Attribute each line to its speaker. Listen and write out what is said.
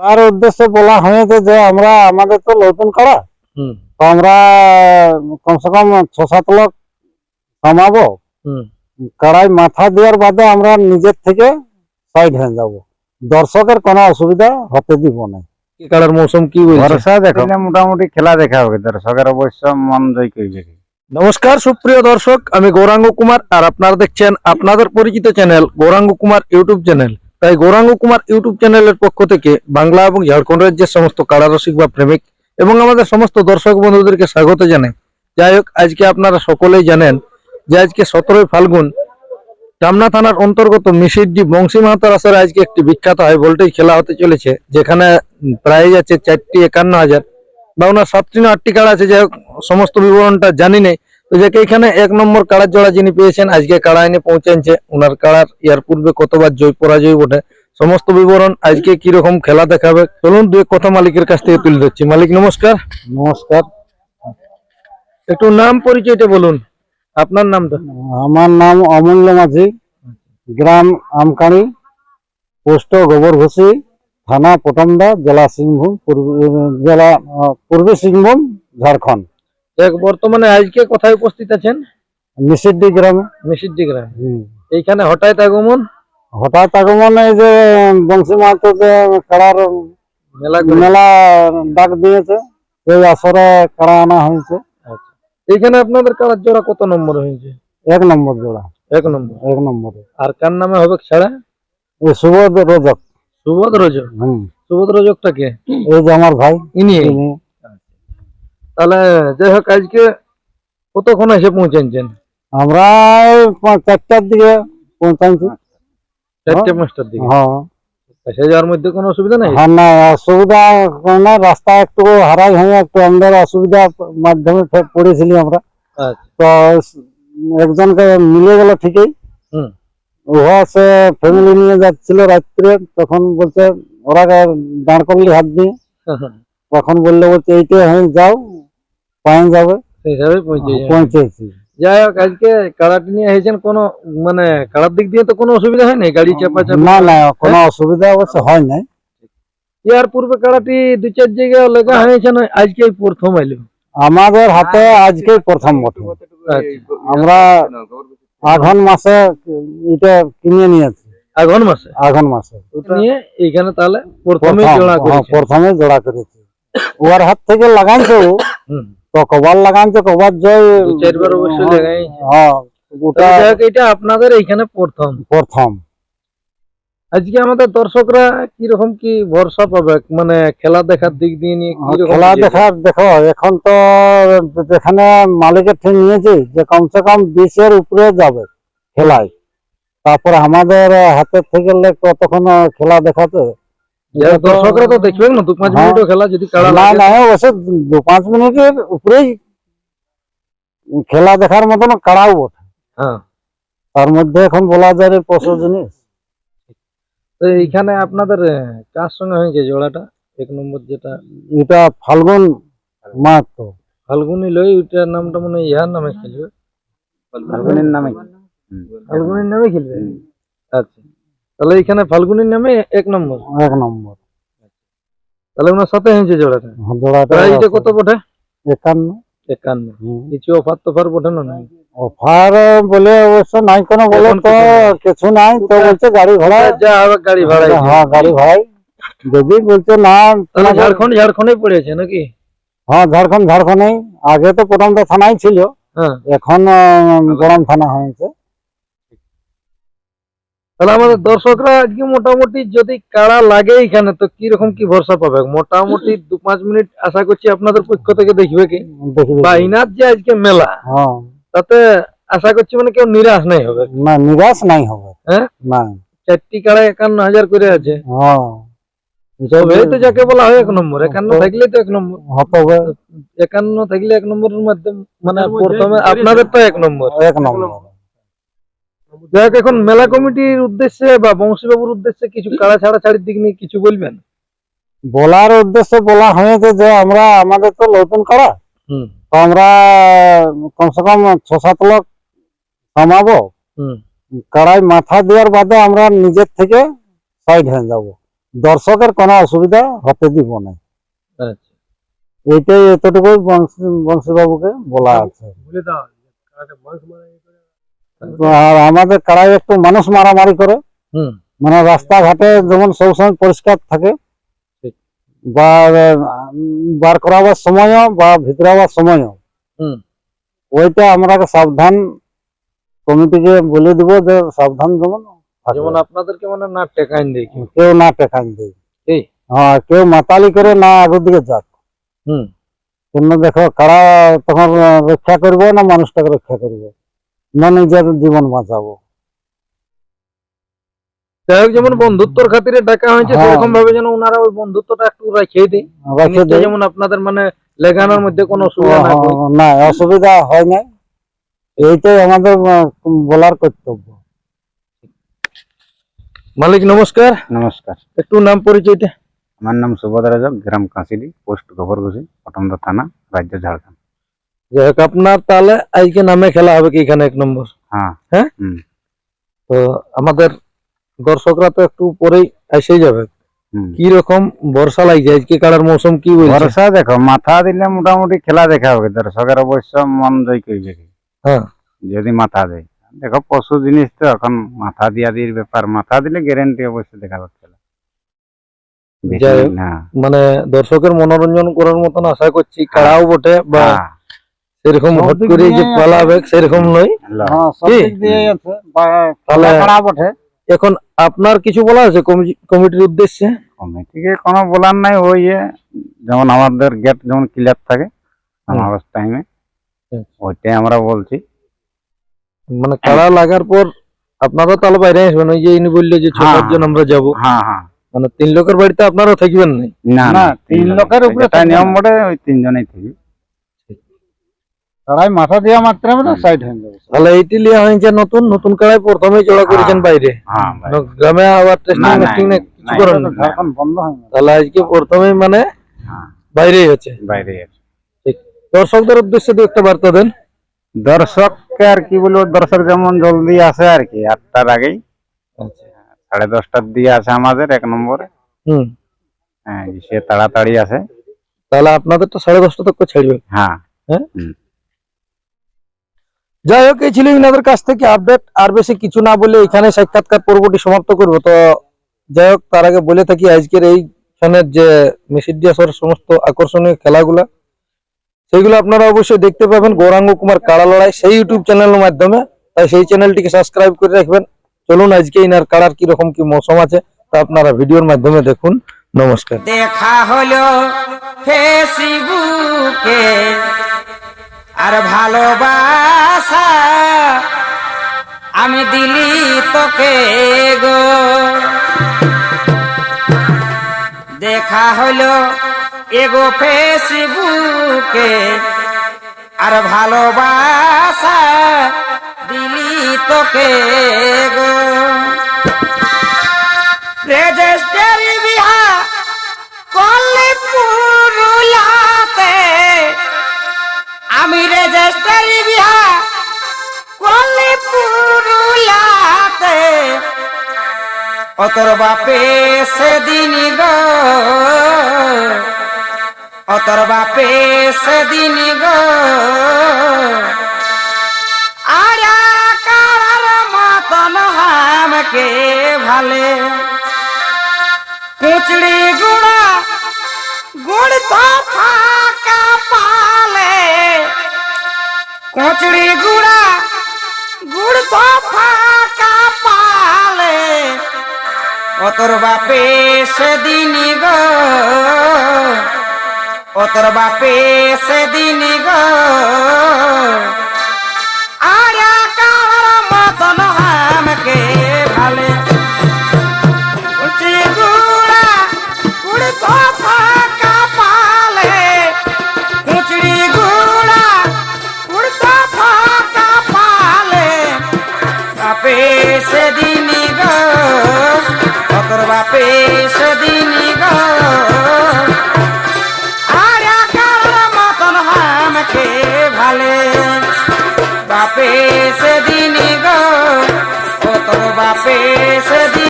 Speaker 1: বলার উদ্দেশ্যে বলা হয়েছে যে আমরা আমাদের তো নতুন কাড়া, তো আমরা কমসে কম ৬-৭ লাখ কামাবো। কাড়ায় মাথা দেওয়ার বাদে আমরা নিজের থেকে সাইড হয়ে যাব, দর্শকের কোনো অসুবিধা হতে দিব না।
Speaker 2: কাড়ার মৌসুম কি
Speaker 1: ভরসা দেখো, মোটামুটি খেলা দেখা হবে, দর্শকের অবশ্য মন জয় করবে।
Speaker 2: নমস্কার সুপ্রিয় দর্শক, আমি গৌরাঙ্গ কুমার আর আপনারা দেখছেন আপনাদের পরিচিত channel Gouranga Kumar YouTube channel. তাই গৌরাঙ্গ কুমার ইউটিউব চ্যানেলের পক্ষ থেকে বাংলা এবং ঝাড়খণ্ড রাজ্যের সমস্ত কাড়া রসিক বা প্রেমিক এবং আমাদের সমস্ত দর্শক বন্ধুদেরকে স্বাগত জানাই। যাই হোক, আজকে আপনারা সকলেই জানেন যে আজকে 17ই ফাল্গুন জামনা থানার অন্তর্গত মিসিরডি বংশী মাহাতার আসরে আজকে একটি বিখ্যাত হাই ভোল্টেজ খেলা হতে চলেছে, যেখানে প্রাইজ আছে 4টি 51,000 বা ওনার 7টি না 8টি কাড়া আছে। যাই হোক, সমস্ত বিবরণটা জানি নেই। তো যাকে এখানে 1 নম্বর কাড়ার জোড়া যিনি পেয়েছেন, আজকে কাড়া এনে পৌঁছাচ্ছে। ওনার কাড়ার ইয়ার পূর্বে কতবার জয় পরাজয় বটে, সমস্ত বিবরণ, আজকে কিরকম খেলা দেখাবে, চলুন দু এক কথা মালিকের কাছ থেকে তুলে ধরছি। মালিক নমস্কার।
Speaker 1: নমস্কার।
Speaker 2: একটু নাম পরিচয়টা বলুন, আপনার নামটা।
Speaker 1: আমার নাম অমূল্য মাঝি, গ্রাম আমকানি, পোস্ট গোবরঘুষি, থানা পটমদা, জেলা সিংভূম, পূর্বী সিংভূম, ঝাড়খণ্ড।
Speaker 2: বর্তমানে আজকে কোথায় উপস্থিত আছেন?
Speaker 1: মিসিরডি গ্রামে।
Speaker 2: মিসিরডি গ্রামে। এইখানে হঠাৎ আগমন
Speaker 1: এই যে বংশী মাহাতো যে কাড়ার মেলা ডাক দিয়েছে, এই আসরে কাড়া আনা হয়েছে।
Speaker 2: এইখানে আপনাদের কাড়ার জোড়া কত নম্বর হয়েছে?
Speaker 1: 1 নম্বর জোড়া।
Speaker 2: 1 নম্বর।
Speaker 1: 1 নম্বরে।
Speaker 2: আর কার নামে হবে ছাড়া?
Speaker 1: সুবোধ রজক।
Speaker 2: সুবোধ রজক। সুবোধ রজকটা কে?
Speaker 1: এই যে আমার ভাই।
Speaker 2: ইনি। তাহলে যাই হোক, আজকে কতক্ষণ এসে পৌঁছেছেন?
Speaker 1: আমরা 4টার দিকে পৌঁছাচ্ছি।
Speaker 2: 4-5টার দিকে।
Speaker 1: হ্যাঁ।
Speaker 2: এসে যাওয়ার মধ্যে কোনো অসুবিধা নাই?
Speaker 1: হ্যাঁ, না অসুবিধা না, রাস্তা একটু হারাই হয়ে একটু আমাদের অসুবিধা মাধ্যমে পড়েছিলি আমরা। তো একজনকে মিলে গেল ঠিকই। ওহা সে ফ্যামিলি নিয়ে যাচ্ছিল রাত্রে, তখন বলছে ওরা দাঁড় করলি হাত দিয়ে, তখন বললে বলছে এইটা হয়ে যাও, পায়ে যাবে, সেইভাবে পৌঁছেছি।
Speaker 2: যাই হোক, আজকে কাড়াটি নিয়ে এসেছেন, কোনো মানে কাড়ার দিক দিয়ে তো কোনো অসুবিধা হয় নাই? গাড়ি চাপা
Speaker 1: না না, কোনো অসুবিধা অবশ্য হয় নাই।
Speaker 2: ইয়ার পূর্বে কাড়াটি 2-4 জায়গায় লেখা হয়েছে না, আজকে প্রথম এলো
Speaker 1: আমাদের হাতে, আজকে প্রথম বটে। আমরা আঘন মাসে এটা কিনে নিয়েছি।
Speaker 2: আঘন মাসে?
Speaker 1: আঘন মাসে
Speaker 2: নিয়ে এইখানে তাহলে প্রথমে
Speaker 1: জোড়া করেছি। ওর হাত থেকে লাগাইছো তো কবার লাগাইছো, কবার জয়
Speaker 2: 2-4 বার অবশ্যই লাগাই।
Speaker 1: হ্যাঁ, ওটা
Speaker 2: এটা আপনাদের এইখানে প্রথম। আজকে আমাদের দর্শকরা কিরকম কি ভরসা পাবে, মানে খেলা দেখার দিক দিয়ে নিয়ে
Speaker 1: খেলা দেখার? দেখো, এখন তো যেখানে মালিকের ঠিক নিয়েছি যে কমসে কম 20-এর উপরে যাবে খেলায়, তারপরে আমাদের হাতের থেকে কতক্ষণ খেলা দেখাতে
Speaker 2: দর্শকরা তো দেখবেন না 2-5 মিনিটও খেলা যদি
Speaker 1: না অবশ্য 2-5 মিনিটের উপরেই খেলা দেখার মতন কাড়াও বটে। তার মধ্যে এখন বলা যায় পশু জিনিস।
Speaker 2: তো এইখানে আপনাদের কার সঙ্গে হয়েছে জোড়াটা 1 নম্বর যেটা?
Speaker 1: এটা ফাল্গুন মাহাতো।
Speaker 2: ফাল্গুনি লই, ওইটার নামটা মনে হয় ইহার নামে খেলবে, ফাল্গুনির নামে খেলবে। আচ্ছা, তাহলে এইখানে ফাল্গুনির নামে 1 নম্বর। তাহলে ওনার সাথে হয়েছে জোড়াটা। এইটা কত বটে? 51। কিছু অফার টফার বটে না?
Speaker 1: অফার বলে অবশ্য নাই কোনো, বলে তো কিছু নাই। তো বলছে গাড়ি ভাড়া
Speaker 2: যা হবে, গাড়ি ভাড়া।
Speaker 1: হ্যাঁ, গাড়ি ভাড়াই যদি বলছে না।
Speaker 2: ঝাড়খণ্ডে পড়েছে নাকি?
Speaker 1: হ্যাঁ, ঝাড়খণ্ডেই। আগে তো প্রথমটা থানায় ছিল, এখন গরম থানা হয়েছে।
Speaker 2: তাহলে আমাদের দর্শকরা আজকে মোটামুটি যদি কাড়া লাগে এখানে, তো কিরকম কি ভরসা পাবে? মোটামুটি 2-5 মিনিট আশা করছি আপনাদের পক্ষ থেকে দেখবে কি, বা ইনার যে আজকে মেলা, তাতে আশা করছি মানে কেউ নিরাশ নাই হবে।
Speaker 1: না, নিরাশ নাই হবে। হ্যাঁ, না
Speaker 2: 4টি কাড়া 51,000 করে আছে। তবেই তো যাকে বলা হয় 1 নম্বর। 51 থাকলে তো 1 নম্বর হবে। 51 থাকলে 1 নম্বরের মধ্যে, মানে প্রথমে আপনাদের তো 1 নম্বর। যাক, এখন মেলা কমিটির উদ্দেশ্যে বা বংশীবাবুর উদ্দেশ্যে কিছু কাড়া ছাড়াছাড়ির দিক নিয়ে কিছু বলবেন?
Speaker 1: বলার উদ্দেশ্যে বলা হয়েছে যে আমরা আমাদের তো নতুন কাড়া, তো আমরা কমসে কম 6-7 লাখ কামাবো। কাড়ায় মাথা দেওয়ার বাদে আমরা নিজের থেকে সাইড হয়ে যাব, দর্শকের কোনো অসুবিধা হতে দিব না।
Speaker 2: আচ্ছা,
Speaker 1: এইটাই এতটুকুই বংশী বাবুকে বলা আছে। আর আমাদের কারাই একটু মানুষ মারামারি করে,
Speaker 2: হুম,
Speaker 1: মানে রাস্তাঘাটে যেমন সবসময় পরিষ্কার থাকে,
Speaker 2: ঠিক।
Speaker 1: বা বার করাবার সময়ও বা ভিতরাবার সময়ও,
Speaker 2: হুম,
Speaker 1: ওইটা আমরা সাবধান কমিটিকে বলে দিব যে সাবধান যেমন থাকে।
Speaker 2: যেমন আপনাদেরকে মানে না টেকাইন দেয় কেউ।
Speaker 1: কেউ না টেকান দেয়,
Speaker 2: এই,
Speaker 1: হ্যাঁ, কেউ মাতালি করে না আগের দিকে যাক।
Speaker 2: হুম,
Speaker 1: কিন্তু দেখো কারা তখন রক্ষা করবো না মানুষটাকে রক্ষা করবো, না নিজের জীবন বাঁচাবো।
Speaker 2: যাই হোক, যেমন বন্ধুত্বর খাতিরে ডাকা হয়েছে
Speaker 1: হ্যাঁ।
Speaker 2: সেরকম ভাবে যেন ওনারা ওই বন্ধুত্বটা একটু রাখিয়ে দেয়,
Speaker 1: রাখে
Speaker 2: জিনিসটা
Speaker 1: দেয়।
Speaker 2: যেমন আপনাদের মানে লেখানোর মধ্যে কোনো অসুবিধা না হয়।
Speaker 1: না, অসুবিধা হয় না, এইটাই আমাদের বলার কর্তব্য।
Speaker 2: মালিক নমস্কার,
Speaker 3: নমস্কার,
Speaker 2: একটু নাম পরিচয়টা।
Speaker 3: আমার নাম সুভদ্রা যাক, গ্রাম কাঁচিলি, পোস্ট গোবরঘুষি, পটমদা থানা, রাজ্য ঝাড়খণ্ড।
Speaker 2: যাই হোক, আপনার তাহলে আজকে নামে খেলা হবে কি এখানে 1 নম্বর?
Speaker 3: হ্যাঁ।
Speaker 2: হ্যাঁ?
Speaker 3: হুম।
Speaker 2: তো আমাদের দর্শকরা তো একটু পরেই এসেই যাবে,
Speaker 3: হুম।
Speaker 2: কি রকম বর্ষা লাগছে আজকে, কাড়ার মৌসুম কি বলছে?
Speaker 3: ভরসা দেখো, মাথা দিলে মোটামুটি খেলা দেখা হবে, দর্শকের অবশ্য মন জয় করবে
Speaker 2: হ্যাঁ,
Speaker 3: যদি মাথা দেয়। দেখো পশু জিনিস তো এখন মাথা দিয়া দির ব্যাপার, মাথা দিলে গ্যারেন্টি অবশ্যই দেখা যাবে খেলা। বেশি
Speaker 2: যাই হোক,
Speaker 3: না।
Speaker 2: মানে দর্শকের মনোরঞ্জন করার মতন আশা করছি, কাড়াও বটে বা
Speaker 3: হ্যাঁ,
Speaker 2: সেরকম
Speaker 1: সব
Speaker 2: হট
Speaker 1: দিক
Speaker 2: করে যে
Speaker 1: দিয়ে
Speaker 2: পালাবে সেরকম নয়।
Speaker 3: ল।
Speaker 1: হ্যাঁ, সব
Speaker 2: কি?
Speaker 1: দিক দিয়ে আছে, বা
Speaker 2: তাহলে
Speaker 1: খেলা বটে।
Speaker 2: এখন আপনার কিছু বলা আছে কমিটির উদ্দেশ্যে?
Speaker 3: কমিটিকে কোনো বলার নাই, ওই যেমন আমাদের গেট যেমন ক্লিয়ার থাকে সমাবেশ টাইমে,
Speaker 2: হুম।
Speaker 3: ওইটাই আমরা বলছি।
Speaker 2: মানে কাড়া লাগার পর আপনারা তাহলে বাইরে আসবেন, ওই যে ইনি বললে যে 6-7 জন আমরা যাবো,
Speaker 3: হ্যাঁ হ্যাঁ,
Speaker 2: মানে 3 লোকের বাড়িতে আপনারাও থাকবেন নাই?
Speaker 3: না
Speaker 1: না,
Speaker 3: না,
Speaker 1: 3 লোকের উপরে
Speaker 3: যেটা নিয়ম বটে ওই 3 জনেই থাকবে।
Speaker 1: কাড়াই মাথা দেওয়া মাত্র আমরা সাইড হয়ে যাবে।
Speaker 2: তাহলে এইটি লিয়া হয়েছে নতুন নতুন কাড়াই প্রথমে জোড়া করেছেন বাইরে,
Speaker 3: হ্যাঁ ভাই।
Speaker 2: গ্রামে আবার টেস্টিং
Speaker 3: না, না,
Speaker 2: মেস্টিং
Speaker 3: না,
Speaker 2: কিছু করেন না?
Speaker 1: ঝাড়খণ্ড বন্ধ হয়ে গেছে।
Speaker 2: তাহলে আজকে প্রথমেই মানে
Speaker 3: হ্যাঁ,
Speaker 2: বাইরেই হচ্ছে।
Speaker 3: বাইরে আছে।
Speaker 2: ঠিক। দর্শকদের উদ্দেশ্যে দু একটা বার্তা দেন।
Speaker 3: দর্শককে আর কি বলবো, দর্শক যেমন জলদি আসে আর কি, 8টার আগেই,
Speaker 2: আচ্ছা।
Speaker 3: 10:30টার দিয়ে আসে আমাদের 1 নম্বরে।
Speaker 2: হুম,
Speaker 3: হ্যাঁ, সে তাড়াতাড়ি আসে।
Speaker 2: তাহলে আপনাদের তো 10:30 তক ছাড়বে।
Speaker 3: হ্যাঁ।
Speaker 2: হ্যাঁ?
Speaker 3: হুম।
Speaker 2: যাই হোক, এই ছিল ইনাদের কাছ থেকে আপডেট, আর বেশি কিছু না বলে এখানে সাক্ষাৎকার পর্বটি সমাপ্ত করব। তো যাই হোক, তার আগে বলে থাকি আজকের এইখানের যে মেসিডিয়াসের সমস্ত আকর্ষণীয় খেলাগুলা, সেইগুলো আপনারা অবশ্যই দেখতে পাবেন গৌরাঙ্গ কুমার কাড়া লড়াই সেই ইউটিউব চ্যানেলের মাধ্যমে। তাই সেই চ্যানেলটিকে সাবস্ক্রাইব করে রাখবেন। চলুন আজকে ইনার কাড়ার কিরকম কি মৌসুম আছে তা আপনারা ভিডিওর মাধ্যমে দেখুন। নমস্কার।
Speaker 4: দেখা হলো ফেসবুকে আর ভালোবাসা আমি দিলি তোকে গো। দেখা হলো এগো ফেসবুকে আর ভালোবাসা দিলি তোকে গো। রেজিস্ট্রি বিহা করলে পুরুলাতে, আমি রেজিস্ট্রি বিহা করলে পুরুলাতে, ও তোর বাপে সেদিন গো, ও তোর বাপে সেদিন গো। আর কার মতন হামকে ভালে কুচড়ি গুড়া গুড় তো ফাঁকা পালে, কুচড়ি গুড়া গুড় তো ফাঁকা পালে, ও তোর বাপে সেদিন গো, ও তোর বাপে সেদিন গো।